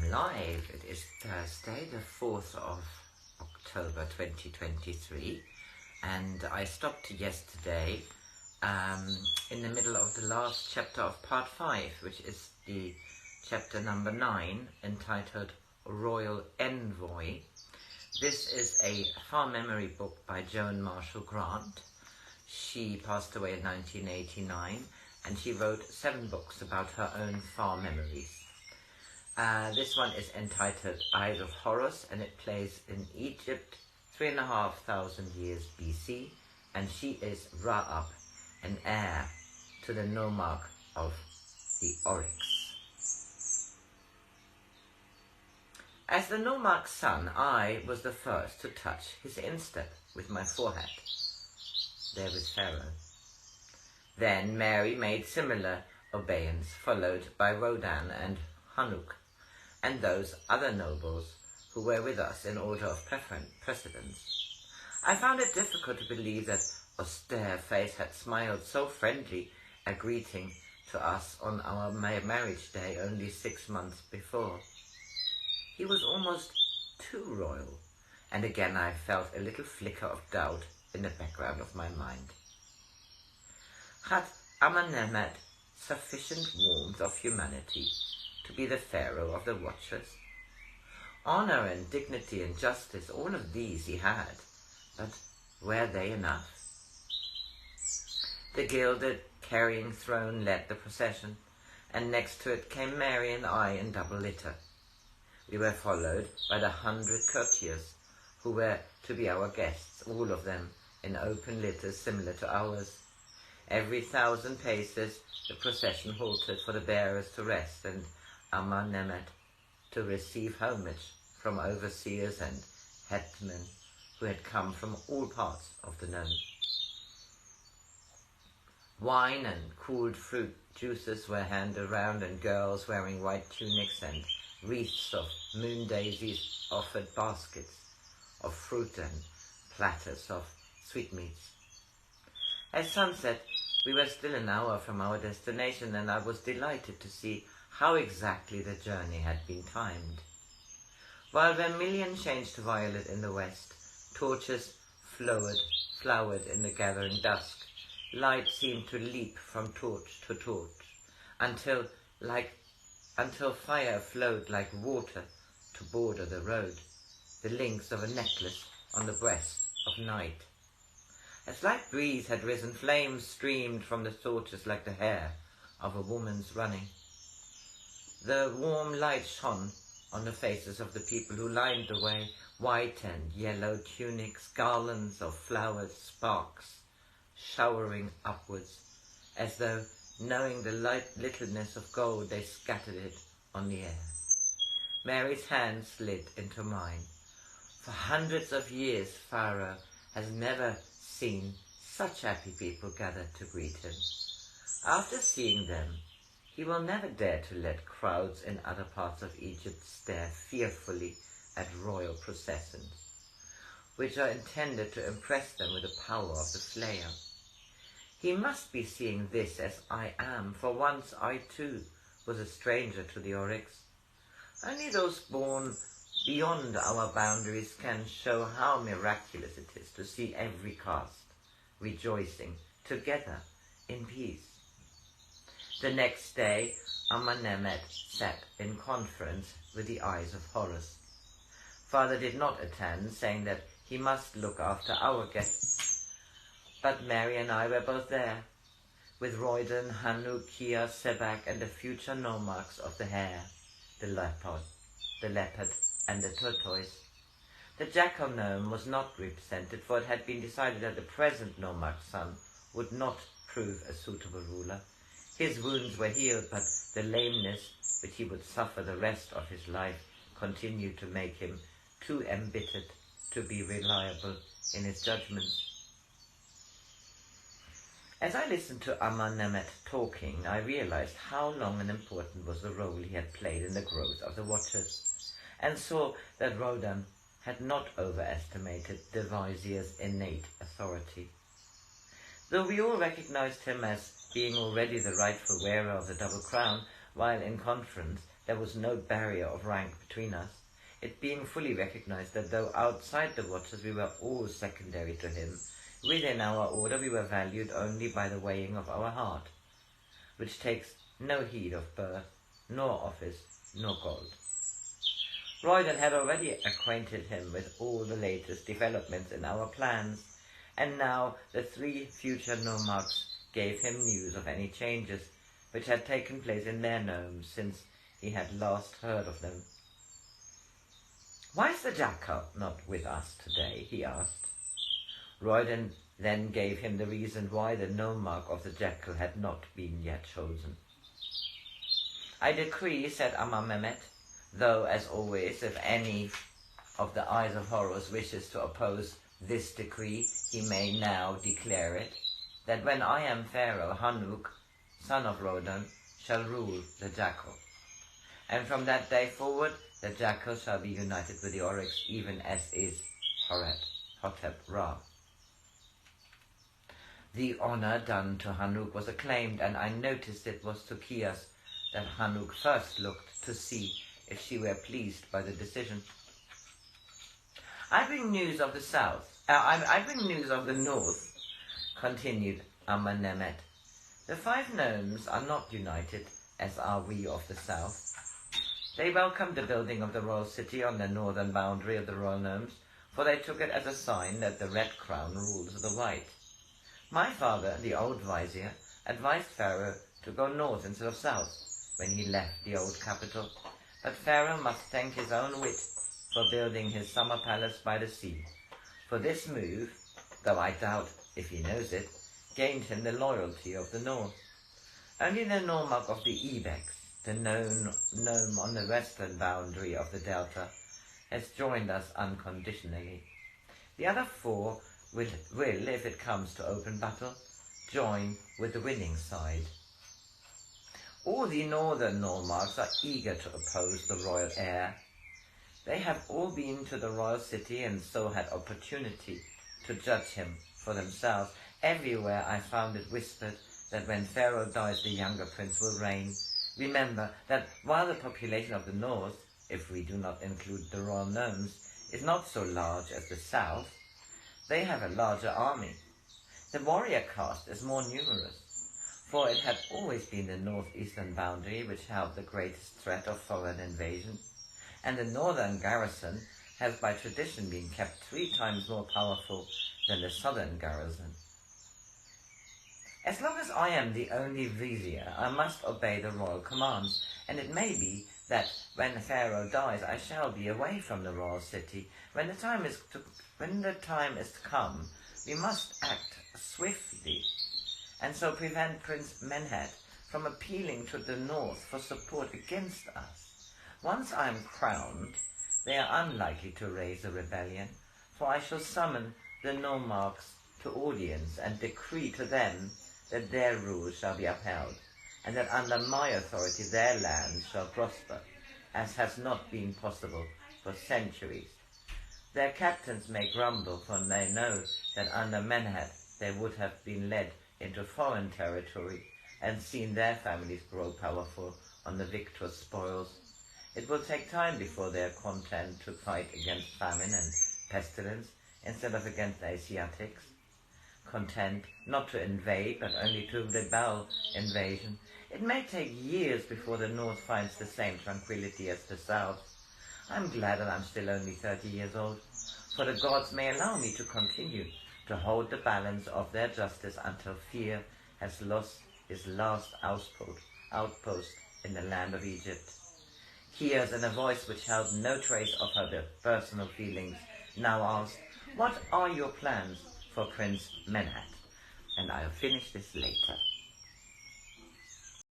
live. It is Thursday, the 4th of October 2023, and I stopped yesterday in the middle of the last chapter of part 5, which is the chapter number 9, entitled Royal Envoy. This is a far memory book by Joan Marshall Grants. She passed away in 1989, and she wrote 7 books about her own far memories. This one is entitled Eyes of Horus, and it plays in Egypt 3,500 years BC, and she is Ra-Up, an heir to the nomarch of the Oryx. As the nomarch's son, I was the first to touch his instep with my forehead. There was Pharaoh. Then Mary made similar obeisance, followed by Rodan and Hanuk, and those other nobles who were with us in order of precedence. I found it difficult to believe that austere face had smiled so friendly a greeting to us on our marriage day only 6 months before. He was almost too royal, and again I felt a little flicker of doubt in the background of my mind. Had Amenemhat sufficient warmth of humanity to be the pharaoh of the watchers? Honor and dignity and justice, all of these he had, but were they enough? The gilded carrying throne led the procession, and next to it came Mary and I in double litter. We were followed by the 100 courtiers who were to be our guests, all of them in open litters similar to ours. Every 1,000 paces the procession halted for the bearers to rest and Amenemhat to receive homage from overseers and headmen who had come from all parts of the known. Wine and cooled fruit juices were handed around, and girls wearing white tunics and wreaths of moon daisies offered baskets of fruit and platters of sweetmeats. At sunset, we were still an hour from our destination, and I was delighted to see how exactly the journey had been timed. While vermilion changed to violet in the west, torches flowered in the gathering dusk. Light seemed to leap from torch to torch, until fire flowed like water to border the road, the links of a necklace on the breast of night. A slight breeze had risen, flames streamed from the torches like the hair of a woman's running. The warm light shone on the faces of the people who lined the way, white and yellow tunics, garlands of flowers, sparks showering upwards, as though, knowing the littleness of gold, they scattered it on the air. Mary's hand slid into mine. For hundreds of years, Pharaoh has never seen such happy people gathered to greet him. After seeing them, he will never dare to let crowds in other parts of Egypt stare fearfully at royal processions, which are intended to impress them with the power of the slayer. He must be seeing this as I am, for once I too was a stranger to the Oryx. Only those born beyond our boundaries can show how miraculous it is to see every caste rejoicing together in peace. The next day, Amenemhat sat in conference with the Eyes of Horus. Father did not attend, saying that he must look after our guests, but Mary and I were both there, with Royden, Hanuk, Sebak, and the future nomarchs of the hare, the leopard, and the tortoise. The jackal gnome was not represented, for it had been decided that the present nomarch's son would not prove a suitable ruler. His wounds were healed, but the lameness which he would suffer the rest of his life continued to make him too embittered to be reliable in his judgments. As I listened to Amenemhat talking, I realized how long and important was the role he had played in the growth of the Watchers, and saw that Rodan had not overestimated the vizier's innate authority. Though we all recognized him as being already the rightful wearer of the double crown, while in conference there was no barrier of rank between us, it being fully recognized that though outside the watches we were all secondary to him, within our order we were valued only by the weighing of our heart, which takes no heed of birth, nor office, nor gold. Royden had already acquainted him with all the latest developments in our plans, and now the 3 future nomarchs gave him news of any changes which had taken place in their gnomes since he had last heard of them. "Why is the jackal not with us today?" he asked. Royden then gave him the reason why the nomarch of the jackal had not been yet chosen. "I decree," said Amar Mehmet, though, as always, if any of the eyes of Horus wishes to oppose this decree, he may now declare it, "that when I am Pharaoh, Hanuk, son of Rodan, shall rule the jackal. And from that day forward, the jackal shall be united with the oryx, even as is Hotep Ra." The honor done to Hanuk was acclaimed, and I noticed it was to Kias that Hanuk first looked to see if she were pleased by the decision. I bring news of the north, continued Amenemhet. "The 5 gnomes are not united, as are we of the south. They welcomed the building of the royal city on the northern boundary of the royal gnomes, for they took it as a sign that the red crown rules the white. My father, the old vizier, advised Pharaoh to go north instead of south when he left the old capital, but Pharaoh must thank his own wit for building his summer palace by the sea. For this move, though I doubt if he knows it, gained him the loyalty of the north. Only the nomarch of the Ibex, the gnome on the western boundary of the delta, has joined us unconditionally. The other 4 will, if it comes to open battle, join with the winning side. All the northern nomarchs are eager to oppose the royal heir. They have all been to the royal city and so had opportunity to judge him for themselves. Everywhere I found it whispered that when Pharaoh dies the younger prince will reign. Remember that while the population of the north, if we do not include the royal gnomes, is not so large as the south, they have a larger army. The warrior caste is more numerous, for it had always been the northeastern boundary which held the greatest threat of foreign invasion, and the northern garrison has by tradition been kept 3 times more powerful than the southern garrison. As long as I am the only vizier, I must obey the royal commands, and it may be that when Pharaoh dies, I shall be away from the royal city. When the time is to come, we must act swiftly, and so prevent Prince Menhet from appealing to the north for support against us. Once I am crowned, they are unlikely to raise a rebellion, for I shall summon the nomarchs to audience and decree to them that their rule shall be upheld, and that under my authority their land shall prosper, as has not been possible for centuries. Their captains may grumble, for they know that under Menhet they would have been led into foreign territory and seen their families grow powerful on the victor's spoils. It will take time before they are content to fight against famine and pestilence instead of against Asiatics. Content not to invade, but only to rebel invasion. It may take years before the north finds the same tranquility as the south. I'm glad that I'm still only 30 years old, for the gods may allow me to continue to hold the balance of their justice until fear has lost his last outpost in the land of Egypt. Hears in a voice which held no trace of her personal feelings, now asked, "What are your plans for Prince Menhet?" And I'll finish this later.